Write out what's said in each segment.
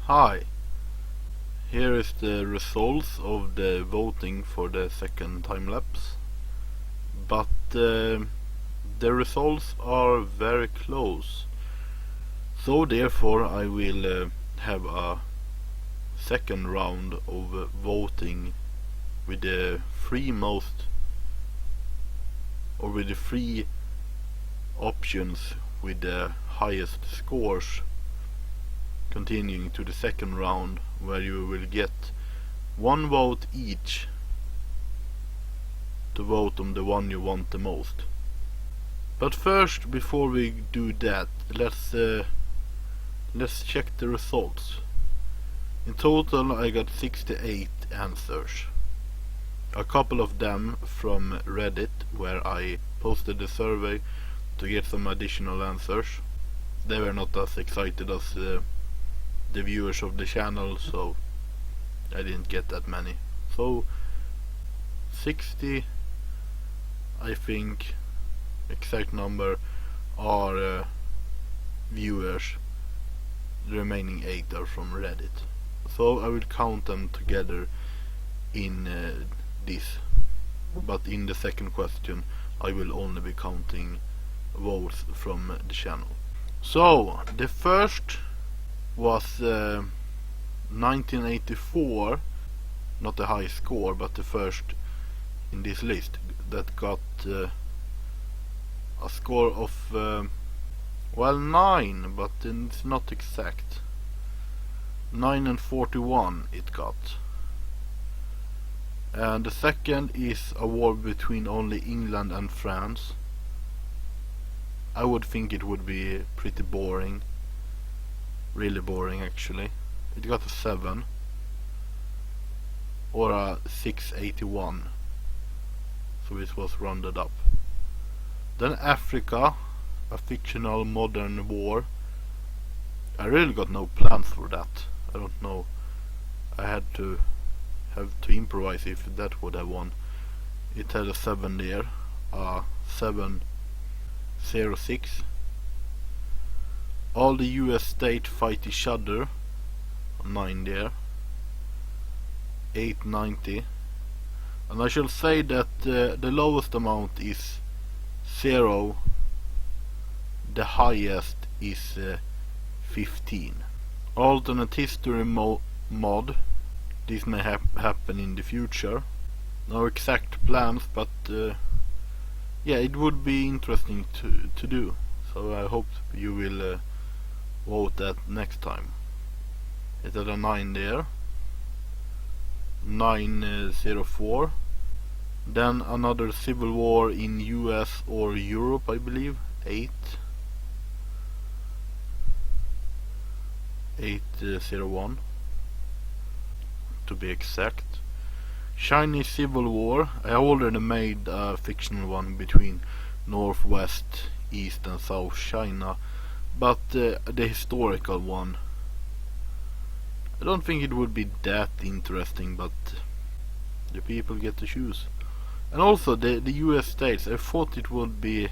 Hi, here is the results of the voting for the second time-lapse, but the results are very close, so therefore I will have a second round of voting with the three options with the highest scores, continuing to the second round, where you will get one vote each to vote on the one you want the most. But first, before we do that, let's check the results. In total I got 68 answers. A couple of them from Reddit, where I posted a survey to get some additional answers. They were not as excited as the viewers of the channel, so I didn't get that many. So 60, I think, exact number, are viewers. The remaining 8 are from Reddit. So I will count them together in this, but in the second question I will only be counting votes from the channel. So the first was 1984, not the high score, but the first in this list that got a score of 9, but it's not exact. 9 and 41 it got. And the second is a war between only England and France. I would think it would be pretty boring. Really boring, actually. It got a 7 or a 681, so it was rounded up. Then Africa, a fictional modern war. I really got no plans for that. I don't know. I have to improvise if that would have won. It had a 7 there, a 706. All the US states fight each other, 9 there, 890. And I shall say that the lowest amount is 0, the highest is 15. Alternate history mod. This may happen in the future. No exact plans, but yeah, it would be interesting to do. So I hope you will vote that next time. It had a 9 there. 904. Then another civil war in US or Europe, I believe. 801 to be exact. Chinese Civil War. I already made a fictional one between Northwest, East and South China, but the historical one, I don't think it would be that interesting, but the people get to choose. And also the US states, I thought it would be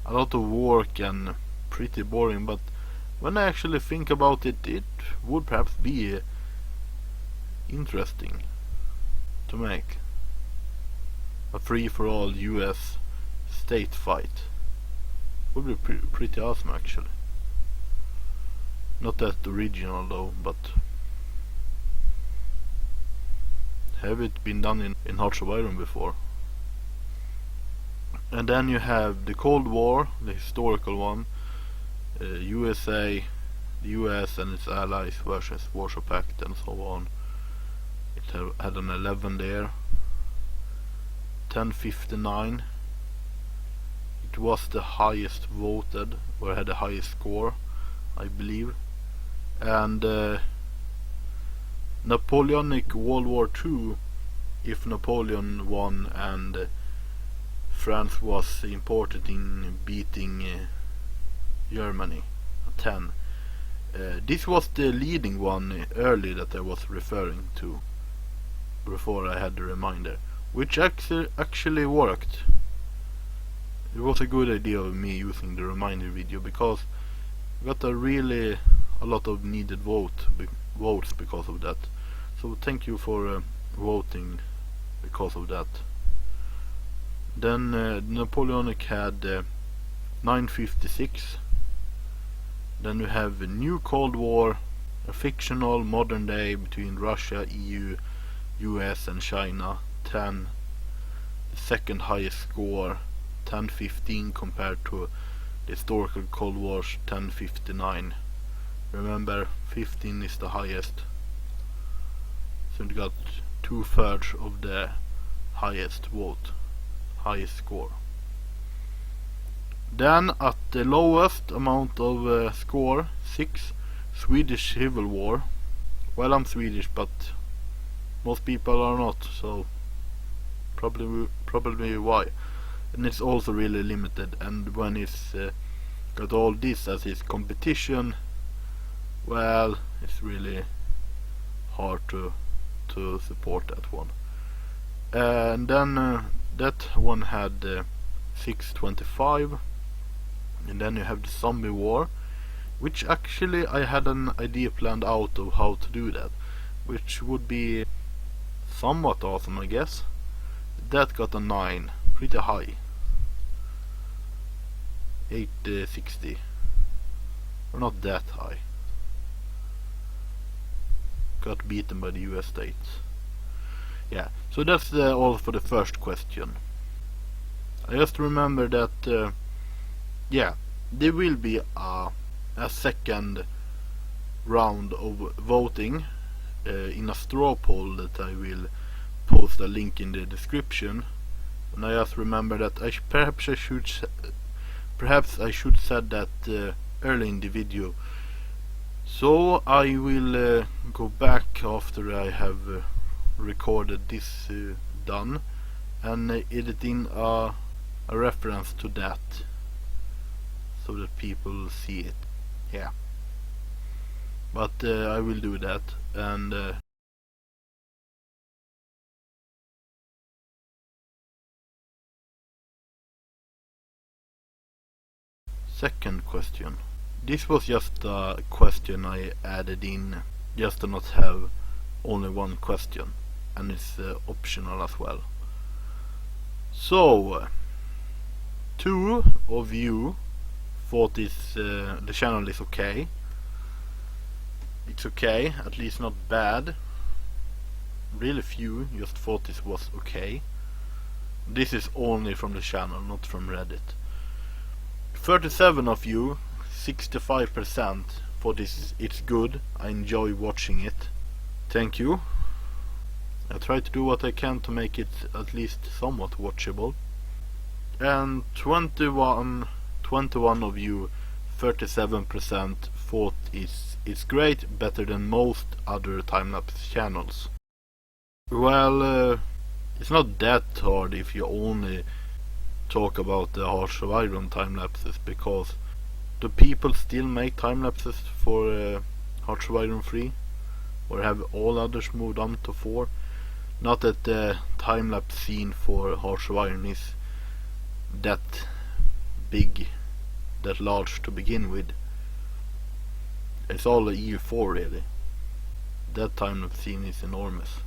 a lot of work and pretty boring, but when I actually think about it, it would perhaps be interesting to make a free-for-all US state fight. Would be pretty awesome, actually. Not that original though, but have it been done in Hearts of Iron before? And then you have the Cold War, the historical one. USA, the US and its allies versus Warsaw Pact and so on. It had an 11 there. 1059. It was the highest voted, or had the highest score, I believe. And Napoleonic World War II, if Napoleon won and France was important in beating Germany, 10. This was the leading one early that I was referring to before I had the reminder, which actually worked. It was a good idea of me using the reminder video, because I got a really a lot of needed votes because of that. So thank you for voting because of that. Then Napoleonic had 956. Then we have a new Cold War, a fictional modern day between Russia, EU, US and China, 10. The second highest score, 1015 compared to the historical Cold War's 1059. Remember, 15 is the highest. So we got 2/3 of the highest vote, highest score. Then at the lowest amount of score, 6, Swedish Civil War. Well, I'm Swedish, but most people are not, so probably why. And it's also really limited, and when it's got all this as its competition, well, it's really hard to support that one. And then that one had 625. And then you have the Zombie War, which actually I had an idea planned out of how to do that, which would be somewhat awesome, I guess. That got a 9, pretty high. 860. Or not that high. Got beaten by the US states. Yeah, so that's all for the first question. I just remember that yeah, there will be a second round of voting in a straw poll that I will post a link in the description. And I just remember that perhaps I should said that early in the video. So I will go back after I have recorded this done and edit in a reference to that, so that people see it. Yeah, but I will do that. And second question. This was just a question I added in just to not have only one question, and it's optional as well. So 2 of you thought the channel is okay. It's okay, at least not bad. Really few just thought this was okay. This is only from the channel, not from Reddit. 37 of you, 65%, thought it's good. I enjoy watching it. Thank you. I try to do what I can to make it at least somewhat watchable. And 21 of you, 37%, thought it's great, better than most other time-lapse channels. Well, it's not that hard if you only talk about the Hearts of Iron time-lapses, because do people still make time-lapses for Hearts of Iron 3? Or have all others moved on to 4? Not that the time-lapse scene for Hearts of Iron is that big, that large to begin with. It's all the EU4 really. That time-lapse scene is enormous.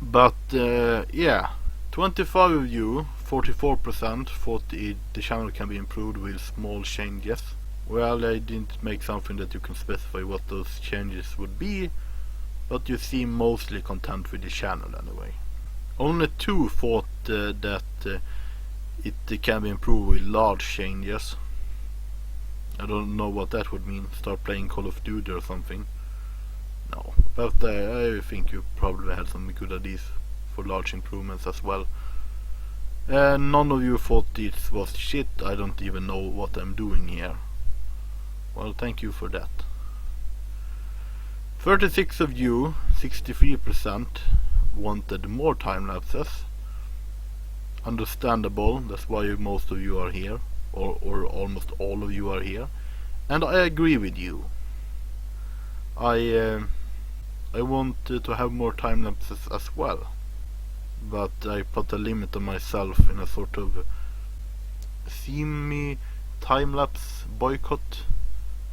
But yeah, 25 of you, 44%, thought the channel can be improved with small changes. Well, I didn't make something that you can specify what those changes would be, but you seem mostly content with the channel anyway. Only 2 thought that it can be improved with large changes. I don't know what that would mean. Start playing Call of Duty or something. No, but I think you probably had some good ideas for large improvements as well. None of you thought it was shit. I don't even know what I'm doing here. Well, thank you for that. 36 of you, 63%, wanted more time lapses. Understandable, that's why most of you are here, or almost all of you are here. And I agree with you. I want to have more time lapses as well, but I put a limit on myself in a sort of semi time lapse boycott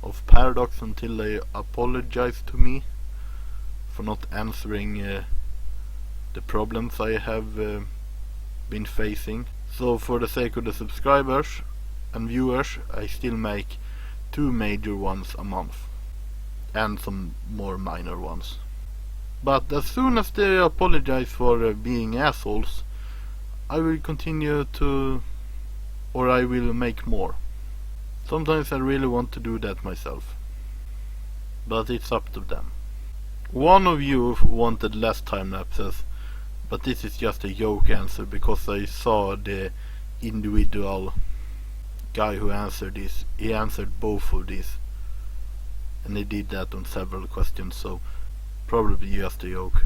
of Paradox until they apologized to me for not answering the problems I have been facing. So for the sake of the subscribers and viewers, I still make 2 major ones a month and some more minor ones. But as soon as they apologize for being assholes, I will continue to, or I will make more. Sometimes I really want to do that myself, but it's up to them. One of you wanted less time lapses, but this is just a joke answer because I saw the individual guy who answered this. He answered both of these, and he did that on several questions, so probably just a joke.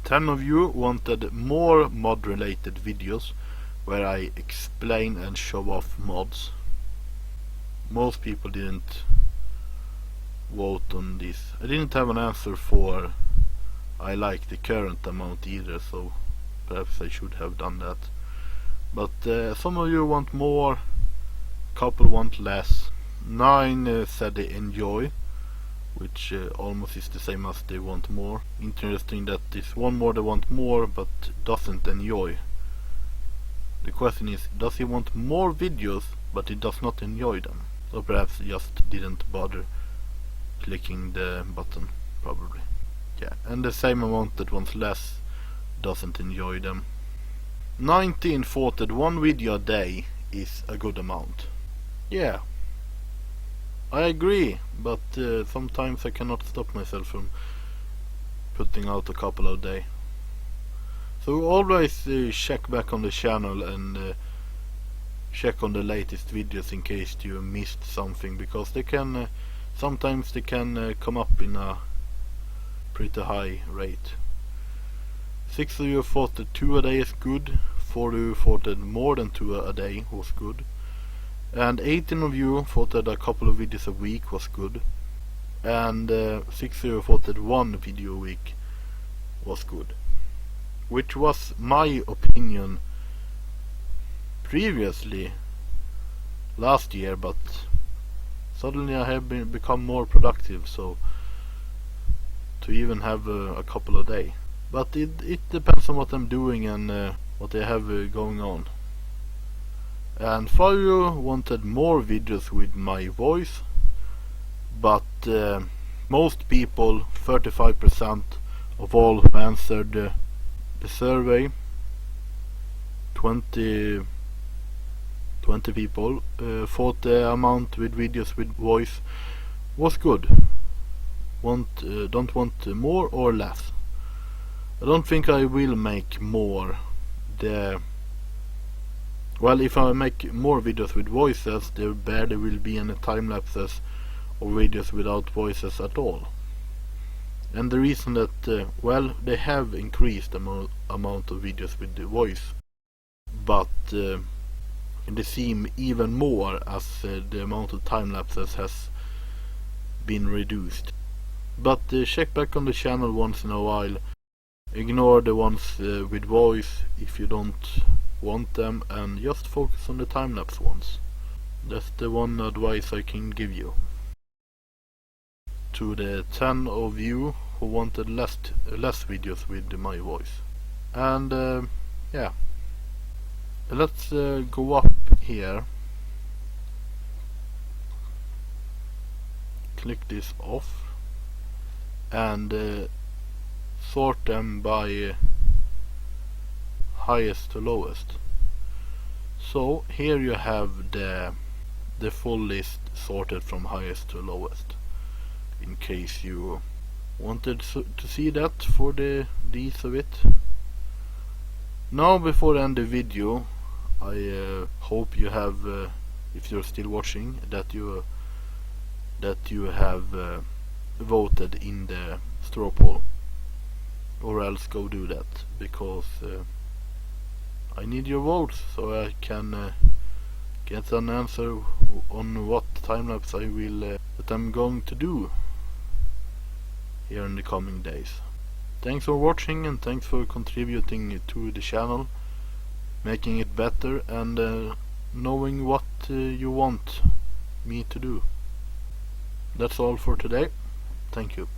10 of you wanted more mod related videos where I explain and show off mods. Most people didn't vote on this. I didn't have an answer for I like the current amount either, so perhaps I should have done that. But some of you want more, couple want less. 9 said they enjoy, which almost is the same as they want more. Interesting that this one more they want more but doesn't enjoy. The question is, does he want more videos but he does not enjoy them? So perhaps he just didn't bother clicking the button, probably. Yeah, and the same amount that wants less doesn't enjoy them. 19 thought that 1 video a day is a good amount. Yeah, I agree, but sometimes I cannot stop myself from putting out a couple a day. So always check back on the channel and check on the latest videos in case you missed something, because they can sometimes they can come up in a pretty high rate. 6 of you thought that 2 a day is good, 4 of you thought that more than 2 a day was good, and 18 of you thought that a couple of videos a week was good, and 6 of you thought that 1 video a week was good, which was my opinion previously last year, but suddenly I have become more productive, so to even have a couple a day. But it depends on what I'm doing and what I have going on. And 5 of you wanted more videos with my voice, but most people, 35% of all who answered the survey, 20 people thought the amount with videos with voice was good. Don't want more or less. I don't think I will make more. Well, if I make more videos with voices, there barely will be any time lapses or videos without voices at all. And the reason that well, they have increased the amount of videos with the voice, but they seem even more as the amount of time lapses has been reduced. But check back on the channel once in a while. Ignore the ones with voice if you don't want them, and just focus on the time-lapse ones. That's the one advice I can give you. To the 10 of you who wanted less videos with my voice. And yeah, let's go up here, click this off, and sort them by highest to lowest. So here you have the full list sorted from highest to lowest, in case you wanted to see that for the ease of it. Now, before I end the video, I hope you have, if you're still watching, that you have voted in the straw poll, or else go do that, because I need your votes so I can get an answer on what time-lapse I will that I'm going to do here in the coming days. Thanks for watching, and thanks for contributing to the channel, making it better, and knowing what you want me to do. That's all for today. Thank you.